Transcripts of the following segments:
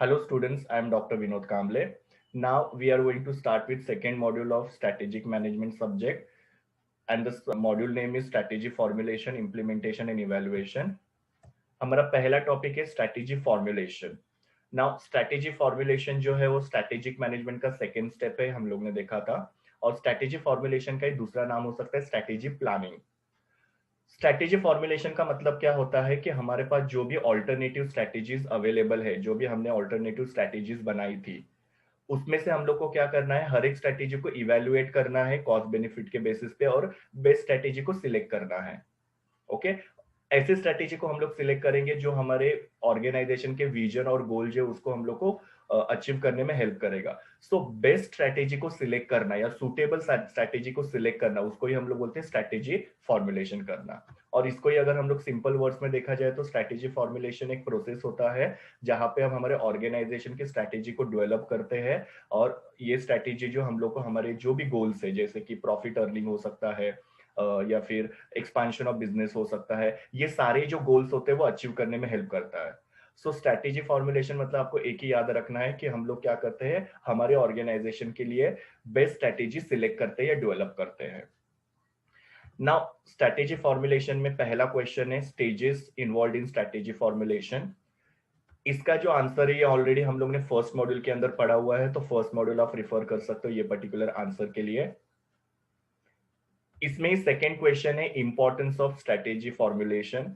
Hello students, I am Dr. Vinod Kamble. Now we are going to start with second module of strategic management subject, and this module name is strategy formulation, implementation and evaluation. हमारा पहला topic है strategy formulation. Now strategy formulation जो है वो strategic management का second step है, हम लोग ने देखा था. और स्ट्रैटेजी फॉर्मुलेशन का ही दूसरा नाम हो सकता है स्ट्रैटेजी प्लानिंग. स्ट्रैटेजी फॉर्मुलेशन का मतलब क्या होता है कि हमारे पास जो भी ऑल्टरनेटिव स्ट्रैटेजीज अवेलेबल है, जो भी हमने ऑल्टरनेटिव स्ट्रैटेजीज बनाई थी, उसमें से हम लोग को क्या करना है, हर एक स्ट्रैटेजी को इवेल्युएट करना है कॉस्ट बेनिफिट के बेसिस पे और बेस्ट स्ट्रैटेजी को सिलेक्ट करना है. ओके. ऐसे स्ट्रैटेजी को हम लोग सिलेक्ट करेंगे जो हमारे ऑर्गेनाइजेशन के विजन और गोल जो उसको हम लोग को अचीव करने में हेल्प करेगा. सो बेस्ट स्ट्रैटेजी को सिलेक्ट करना या सुटेबल स्ट्रैटेजी को सिलेक्ट करना, उसको ही हम लोग बोलते हैं स्ट्रैटेजी फॉर्मुलेशन करना. और इसको ही अगर हम लोग सिंपल वर्ड्स में देखा जाए तो स्ट्रैटेजी फॉर्मुलेशन एक प्रोसेस होता है जहां पे हम हमारे ऑर्गेनाइजेशन की स्ट्रैटेजी को डेवलप करते हैं. और ये स्ट्रैटेजी जो हम लोग को हमारे जो भी गोल्स है, जैसे कि प्रॉफिट अर्निंग हो सकता है या फिर एक्सपांशन ऑफ बिजनेस हो सकता है, ये सारे जो गोल्स होते हैं वो अचीव करने में हेल्प करता है. सो स्ट्रैटेजी फॉर्मुलेशन मतलब आपको एक ही याद रखना है कि हम लोग क्या करते हैं, हमारे ऑर्गेनाइजेशन के लिए बेस्ट स्ट्रैटेजी सिलेक्ट करते हैं या डेवलप करते हैं. नाउ स्ट्रैटेजी फॉर्मुलेशन में पहला क्वेश्चन है stages involve in strategy formulation. इसका जो आंसर है ये ऑलरेडी हम लोग ने फर्स्ट मॉड्यूल के अंदर पढ़ा हुआ है, तो फर्स्ट मॉड्यूल आप रिफर कर सकते हो ये पर्टिकुलर आंसर के लिए. इसमें ही सेकेंड क्वेश्चन है इंपॉर्टेंस ऑफ स्ट्रैटेजी फॉर्मुलेशन.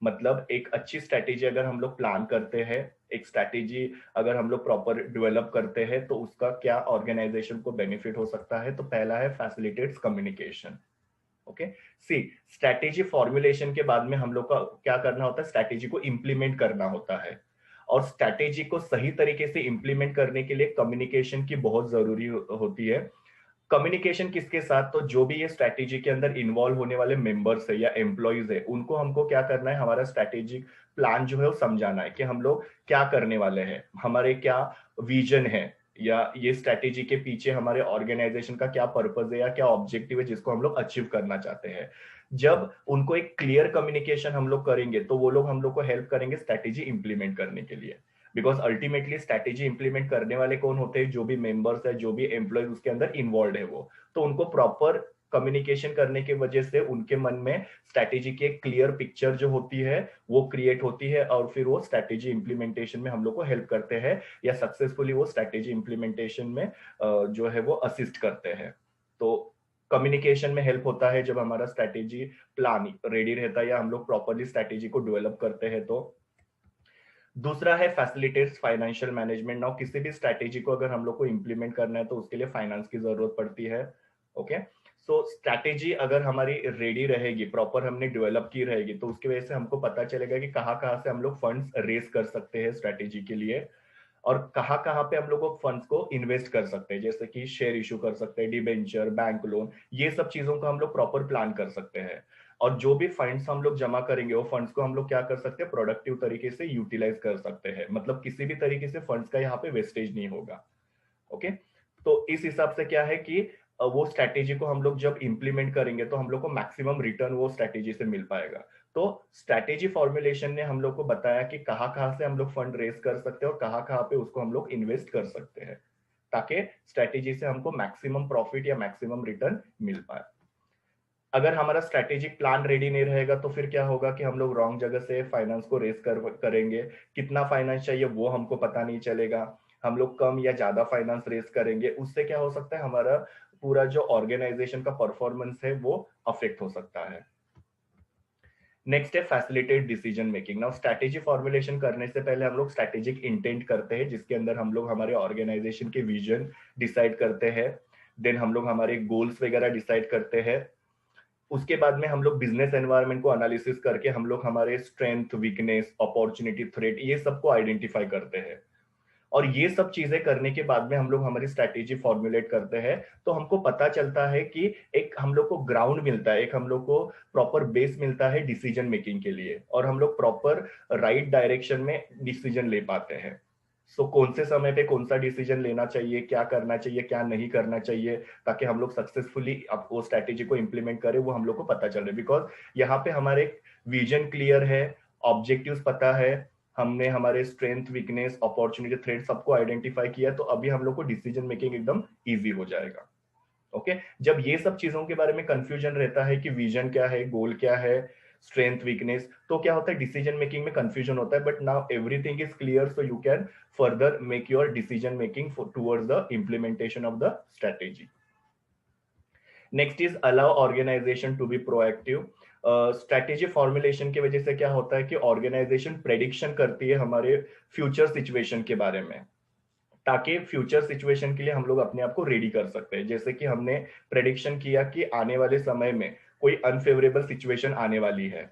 मतलब एक अच्छी स्ट्रैटेजी अगर हम लोग प्लान करते हैं, एक स्ट्रैटेजी अगर हम लोग प्रॉपर डेवलप करते हैं तो उसका क्या ऑर्गेनाइजेशन को बेनिफिट हो सकता है. तो पहला है फैसिलिटेट्स कम्युनिकेशन. ओके. सी स्ट्रैटेजी फॉर्मुलेशन के बाद में हम लोग का क्या करना होता है, स्ट्रैटेजी को इंप्लीमेंट करना होता है. और स्ट्रैटेजी को सही तरीके से इंप्लीमेंट करने के लिए कम्युनिकेशन की बहुत जरूरी होती है. कम्युनिकेशन किसके साथ, तो जो भी ये स्ट्रैटेजी के अंदर इन्वॉल्व होने वाले मेंबर्स है या एम्प्लॉइज है, उनको हमको क्या करना है, हमारा स्ट्रैटेजिक प्लान जो है वो समझाना है कि हम लोग क्या करने वाले हैं, हमारे क्या विजन है, या ये स्ट्रैटेजी के पीछे हमारे ऑर्गेनाइजेशन का क्या पर्पस है या क्या ऑब्जेक्टिव है जिसको हम लोग अचीव करना चाहते हैं. जब उनको एक क्लियर कम्युनिकेशन हम लोग करेंगे तो वो लोग हम लोग को हेल्प करेंगे स्ट्रैटेजी इंप्लीमेंट करने के लिए. बिकॉज अल्टीमेटली स्ट्रैटेजी इंप्लीमेंट करने वाले कौन होते हैं, जो भी मेंबर्स है, जो भी एम्प्लॉय उसके अंदर इन्वॉल्व है वो. तो उनको प्रॉपर कम्युनिकेशन करने की वजह से उनके मन में स्ट्रैटेजी की एक क्लियर पिक्चर जो होती है वो क्रिएट होती है, और फिर वो स्ट्रैटेजी इंप्लीमेंटेशन में हम लोग को हेल्प करते हैं या सक्सेसफुली वो स्ट्रैटेजी इंप्लीमेंटेशन में जो है वो असिस्ट करते हैं. तो कम्युनिकेशन में हेल्प होता है जब हमारा स्ट्रैटेजी प्लान रेडी रहता है या हम लोग प्रॉपरली स्ट्रैटेजी को डेवलप करते हैं. तो दूसरा है फैसिलिटेट्स फाइनेंशियल मैनेजमेंट. नाउ किसी भी स्ट्रैटेजी को अगर हम लोग को इंप्लीमेंट करना है तो उसके लिए फाइनेंस की जरूरत पड़ती है. ओके. सो स्ट्रैटेजी अगर हमारी रेडी रहेगी, प्रॉपर हमने डेवलप की रहेगी, तो उसकी वजह से हमको पता चलेगा कि कहाँ कहाँ से हम लोग फंड्स रेस कर सकते हैं स्ट्रैटेजी के लिए, और कहाँ कहाँ पे हम लोग फंड्स को इन्वेस्ट कर सकते हैं, जैसे कि शेयर इशू कर सकते हैं, डिबेंचर, बैंक लोन, ये सब चीजों को हम लोग प्रॉपर प्लान कर सकते हैं. और जो भी फंड्स हम लोग जमा करेंगे वो फंड्स को हम लोग क्या कर सकते हैं, प्रोडक्टिव तरीके से यूटिलाइज कर सकते हैं. मतलब किसी भी तरीके से फंड्स का यहाँ पे वेस्टेज नहीं होगा. ओके. तो इस हिसाब से क्या है कि वो स्ट्रैटेजी को हम लोग जब इंप्लीमेंट करेंगे तो हम लोग को मैक्सिमम रिटर्न वो स्ट्रैटेजी से मिल पाएगा. तो स्ट्रैटेजी फॉर्मुलेशन ने हम लोग को बताया कि कहाँ कहाँ से हम लोग फंड रेस कर सकते हैं और कहाँ कहाँ पे उसको हम लोग इन्वेस्ट कर सकते हैं, ताकि स्ट्रैटेजी से हमको मैक्सिमम प्रॉफिट या मैक्सिमम रिटर्न मिल पाए. अगर हमारा स्ट्रैटेजिक प्लान रेडी नहीं रहेगा तो फिर क्या होगा कि हम लोग रॉन्ग जगह से फाइनेंस को रेस करेंगे. कितना फाइनेंस चाहिए वो हमको पता नहीं चलेगा, हम लोग कम या ज्यादा फाइनेंस रेस करेंगे, उससे क्या हो सकता है, हमारा पूरा जो ऑर्गेनाइजेशन का परफॉर्मेंस है वो अफेक्ट हो सकता है. नेक्स्ट है facilitate decision making. Now strategy formulation करने से पहले हम लोग स्ट्रैटेजिक इंटेंट करते हैं, जिसके अंदर हम लोग हमारे ऑर्गेनाइजेशन के विजन डिसाइड करते हैं. देन हम लोग हमारे गोल्स वगैरह डिसाइड करते हैं. उसके बाद में हम लोग बिजनेस एनवायरनमेंट को एनालिसिस करके हम लोग हमारे स्ट्रेंथ, वीकनेस, अपॉर्चुनिटी, थ्रेट, ये सबको आइडेंटिफाई करते हैं. और ये सब चीजें करने के बाद में हम लोग हमारी स्ट्रैटेजी फॉर्मुलेट करते हैं. तो हमको पता चलता है कि एक हम लोग को ग्राउंड मिलता है, एक हम लोग को प्रॉपर बेस मिलता है डिसीजन मेकिंग के लिए, और हम लोग प्रॉपर राइट डायरेक्शन में डिसीजन ले पाते हैं. सो कौन से समय पे कौन सा डिसीजन लेना चाहिए, क्या करना चाहिए, क्या नहीं करना चाहिए, ताकि हम लोग सक्सेसफुली वो स्ट्रैटेजी को इंप्लीमेंट करें, वो हम लोग को पता चल रहा है. बिकॉज यहाँ पे हमारे विजन क्लियर है, ऑब्जेक्टिव्स पता है, हमने हमारे स्ट्रेंथ, वीकनेस, अपॉर्चुनिटी, थ्रेट सबको आइडेंटिफाई किया, तो अभी हम लोग को डिसीजन मेकिंग एकदम इजी हो जाएगा। ओके, जब ये सब चीजों के बारे में कंफ्यूजन रहता है कि विजन क्या है, गोल क्या है, स्ट्रेंथ, वीकनेस, तो क्या होता है डिसीजन मेकिंग में कंफ्यूजन होता है। But now everything is clear, so you can further make your decision making towards the implementation of the strategy. Next is allow organization to be proactive. Strategy formulation की वजह से क्या होता है कि ऑर्गेनाइजेशन प्रेडिक्शन करती है हमारे फ्यूचर सिचुएशन के बारे में, ताकि फ्यूचर सिचुएशन के लिए हम लोग अपने आप को रेडी कर सकते हैं। जैसे कि हमने प्रेडिक्शन किया कि आने वाले समय में कोई अनफेवरेबल सिचुएशन आने वाली है,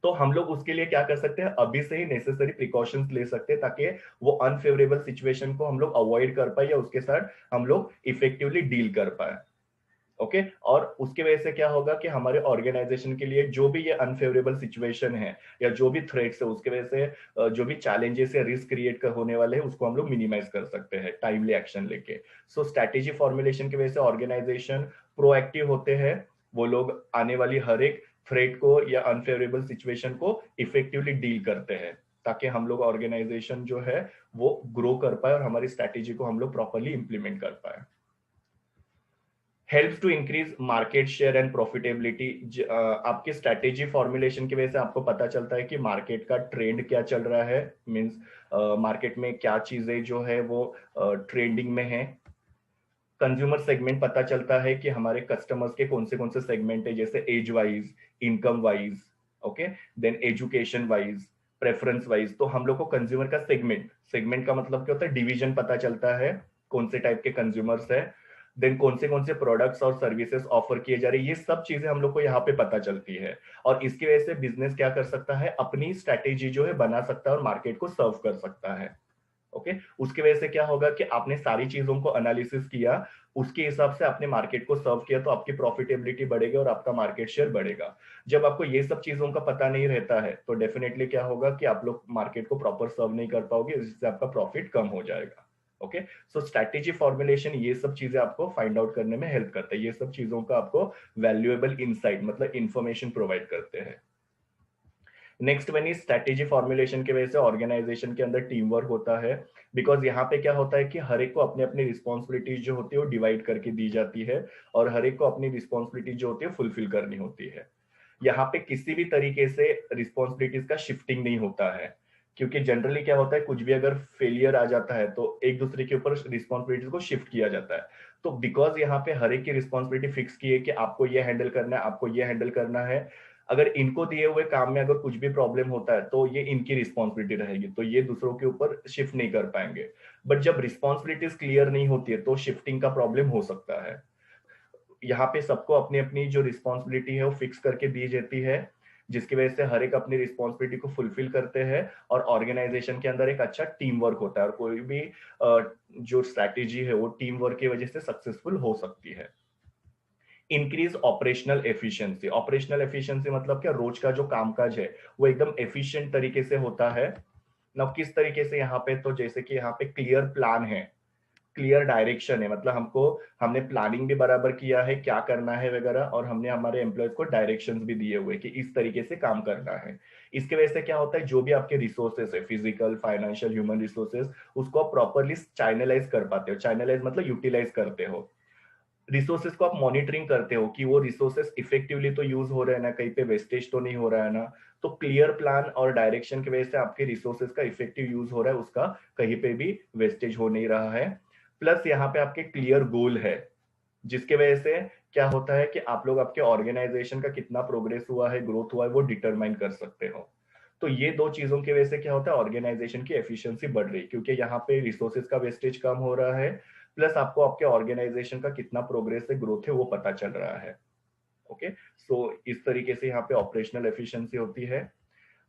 तो हम लोग उसके लिए क्या कर सकते हैं, अभी से ही नेसेसरी प्रिकॉशंस ले सकते हैं, ताकि वो अनफेवरेबल सिचुएशन को हम लोग अवॉइड कर पाए या उसके साथ हम लोग इफेक्टिवली डील कर पाए। ओके, और उसके वजह से क्या होगा कि हमारे ऑर्गेनाइजेशन के लिए जो भी ये अनफेवरेबल सिचुएशन है या जो भी थ्रेट्स है, उसके वजह से जो भी चैलेंजेस या रिस्क क्रिएट होने वाले हैं, उसको हम लोग मिनिमाइज कर सकते हैं टाइमली एक्शन लेके। सो स्ट्रैटेजी फॉर्मुलेशन की वजह से ऑर्गेनाइजेशन प्रोएक्टिव होते हैं। वो लोग आने वाली हर एक थ्रेट को या अनफेवरेबल सिचुएशन को इफेक्टिवली डील करते हैं, ताकि हम लोग ऑर्गेनाइजेशन जो है वो ग्रो कर पाए और हमारी स्ट्रैटेजी को हम लोग प्रॉपरली इंप्लीमेंट कर पाए। Helps to increase market share and profitability. आपके स्ट्रैटेजी फॉर्मुलेशन की वजह से आपको पता चलता है कि मार्केट का ट्रेंड क्या चल रहा है, मींस मार्केट में क्या चीजें जो है वो ट्रेंडिंग में है। कंज्यूमर सेगमेंट पता चलता है कि हमारे कस्टमर्स के कौन से सेगमेंट है, जैसे age wise, income wise, okay, then education wise, preference wise. तो हम लोग को कंज्यूमर का सेगमेंट, सेगमेंट का मतलब क्या होता है, डिवीजन पता चलता है, कौन से टाइप के कंज्यूमर्स है, देन कौन से प्रोडक्ट्स और सर्विसेज ऑफर किए जा रहे हैं, ये सब चीजें हम लोग को यहाँ पे पता चलती है। और इसकी वजह से बिजनेस क्या कर सकता है, अपनी स्ट्रैटेजी जो है बना सकता है और मार्केट को सर्व कर सकता है। ओके, उसकी वजह से क्या होगा कि आपने सारी चीजों को एनालिसिस किया, उसके हिसाब से आपने मार्केट को सर्व किया, तो आपकी प्रॉफिटेबिलिटी बढ़ेगी और आपका मार्केट शेयर बढ़ेगा। जब आपको ये सब चीजों का पता नहीं रहता है, तो डेफिनेटली क्या होगा कि आप लोग मार्केट को प्रॉपर सर्व नहीं कर पाओगे, जिससे आपका प्रॉफिट कम हो जाएगा। ओके, सो स्ट्रैटेजी फॉर्मुलेशन ये सब चीजें आपको फाइंड आउट करने में हेल्प करता है। ये सब चीजों का आपको वैल्यूएबल इंसाइट मतलब इंफॉर्मेशन प्रोवाइड करते हैं। Next one is strategy formulation की वजह से ऑर्गेनाइजेशन के अंदर टीम वर्क होता है। बिकॉज यहाँ पे क्या होता है कि हर एक को अपनी अपनी रिस्पॉन्सिबिलिटीज जो होती है वो डिवाइड करके दी जाती है, और हर एक को अपनी रिस्पॉन्सिबिलिटी जो होती है फुलफिल करनी होती है। यहाँ पे किसी भी तरीके से रिस्पॉन्सिबिलिटीज का शिफ्टिंग नहीं होता है, क्योंकि जनरली क्या होता है, कुछ भी अगर फेलियर आ जाता है तो एक दूसरे के ऊपर रिस्पॉन्सिबिलिटीज को शिफ्ट किया जाता है। तो बिकॉज यहाँ पे हर एक की रिस्पॉन्सिबिलिटी फिक्स की है कि आपको ये हैंडल करना है, आपको ये हैंडल करना है, अगर इनको दिए हुए काम में अगर कुछ भी प्रॉब्लम होता है तो ये इनकी रिस्पॉन्सिबिलिटी रहेगी, तो ये दूसरों के ऊपर शिफ्ट नहीं कर पाएंगे। बट जब रिस्पॉन्सिबिलिटीज क्लियर नहीं होती है तो शिफ्टिंग का प्रॉब्लम हो सकता है। यहाँ पे सबको अपनी अपनी जो रिस्पॉन्सिबिलिटी है वो फिक्स करके दी जाती है, जिसकी वजह से हर एक अपनी रिस्पॉन्सिबिलिटी को फुलफिल करते हैं, और ऑर्गेनाइजेशन के अंदर एक अच्छा टीम वर्क होता है, और कोई भी जो स्ट्रैटेजी है वो टीम वर्क की वजह से सक्सेसफुल हो सकती है। Increase operational efficiency. Operational efficiency मतलब क्या, रोज का जो कामकाज है वो एकदम एफिशिएंट तरीके से होता है ना। किस तरीके से यहाँ पे, तो जैसे कि यहाँ पे क्लियर प्लान है, क्लियर डायरेक्शन है, मतलब हमने प्लानिंग भी बराबर किया है क्या करना है वगैरह, और हमने हमारे एम्प्लॉयज को डायरेक्शंस भी दिए हुए कि इस तरीके से काम करना है। इसके वजह से क्या होता है, जो भी आपके रिसोर्सेस है, फिजिकल, फाइनेंशियल, ह्यूमन रिसोर्सेस, उसको आप प्रॉपरली चैनलाइज कर पाते हो। चैनलाइज मतलब यूटिलाइज करते हो, रिसोर्सेज को आप मॉनिटरिंग करते हो कि वो रिसोर्सेज इफेक्टिवली तो यूज हो रहे हैं ना, कहीं पे वेस्टेज तो नहीं हो रहा है ना। तो क्लियर प्लान और डायरेक्शन की वजह से आपके रिसोर्सेज का इफेक्टिव यूज हो रहा है, उसका कहीं पे भी वेस्टेज हो नहीं रहा है। प्लस यहाँ पे आपके क्लियर गोल है, जिसके वजह से क्या होता है कि आप लोग आपके ऑर्गेनाइजेशन का कितना प्रोग्रेस हुआ है, ग्रोथ हुआ है, वो डिटरमाइन कर सकते हो। तो ये दो चीजों की वजह से क्या होता है, ऑर्गेनाइजेशन की एफिशिएंसी बढ़ रही है, क्योंकि यहाँ पे रिसोर्सेज का वेस्टेज कम हो रहा है, प्लस आपको आपके ऑर्गेनाइजेशन का कितना प्रोग्रेस है, ग्रोथ है, वो पता चल रहा है। ओके, सो इस तरीके से यहाँ पे ऑपरेशनल एफिशिएंसी होती है।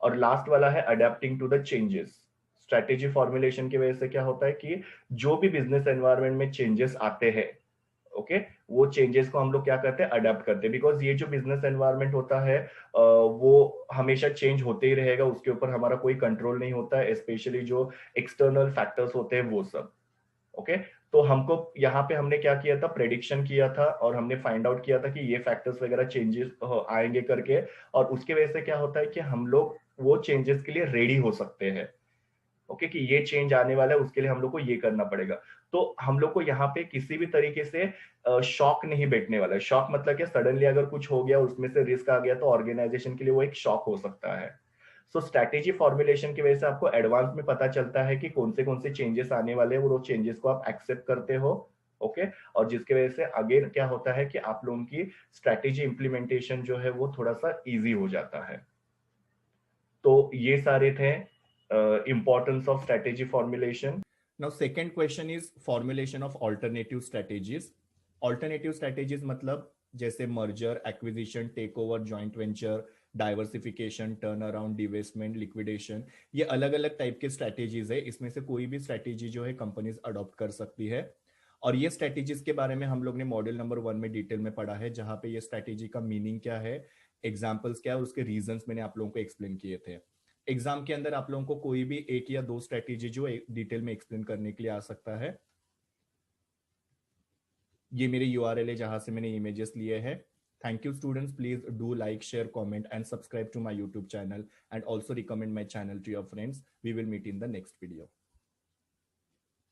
और लास्ट वाला है adapting to the changes. Strategy formulation की वजह से क्या होता है कि जो भी बिजनेस एनवायरनमेंट में चेंजेस आते हैं, ओके, वो चेंजेस को हम लोग क्या करते हैं, अडेप्ट करते हैं। बिकॉज ये जो बिजनेस एनवायरनमेंट होता है वो हमेशा चेंज होते ही रहेगा, उसके ऊपर हमारा कोई कंट्रोल नहीं होता है, स्पेशली जो एक्सटर्नल फैक्टर्स होते हैं वो सब। ओके, तो हमको यहाँ पे हमने क्या किया था, प्रेडिक्शन किया था, और हमने फाइंड आउट किया था कि ये फैक्टर्स वगैरह चेंजेस आएंगे करके। और उसके वजह से क्या होता है कि हम लोग वो चेंजेस के लिए रेडी हो सकते हैं। ओके, कि ये चेंज आने वाला है, उसके लिए हम लोग को ये करना पड़ेगा। तो हम लोग को यहाँ पे किसी भी तरीके से शॉक नहीं बैठने वाला है। शॉक मतलब क्या, सडनली अगर कुछ हो गया, उसमें से रिस्क आ गया, तो ऑर्गेनाइजेशन के लिए वो एक शॉक हो सकता है। सो स्ट्रैटेजी फॉर्मुलेशन की वजह से आपको एडवांस में पता चलता है कि कौन से चेंजेस आने वाले हैं, वो चेंजेस को आप एक्सेप्ट करते हो। ओके, और जिसकी वजह से अगेन क्या होता है कि आप लोगों की स्ट्रैटेजी इंप्लीमेंटेशन जो है वो थोड़ा सा इजी हो जाता है। तो ये सारे थे importance of strategy formulation. Now second question is formulation of alternative strategies. Alternative strategies मतलब जैसे merger, acquisition, take over, joint venture, diversification, turn around, divestment, liquidation, ये अलग अलग टाइप के स्ट्रेटेजीज है। इसमें से कोई भी स्ट्रेटेजी जो है कंपनीज अडॉप्ट कर सकती है। और ये स्ट्रेटेजीज के बारे में हम लोग ने मॉड्यूल नंबर 1 में डिटेल में पढ़ा है, जहां पे ये स्ट्रेटेजी का मीनिंग क्या है, एग्जाम्पल्स क्या है और उसके रीजंस मैंने आप लोगों को एक्सप्लेन किए थे। एग्जाम के अंदर आप लोगों को कोई भी एक या दो स्ट्रेटेजी जो डिटेल में एक्सप्लेन करने के लिए आ सकता है। ये मेरे यूआरएल है जहां से मैंने इमेजेस लिए हैं। Thank you students, please do like, share, comment and subscribe to my YouTube channel and also recommend my channel to your friends. We will meet in the next video.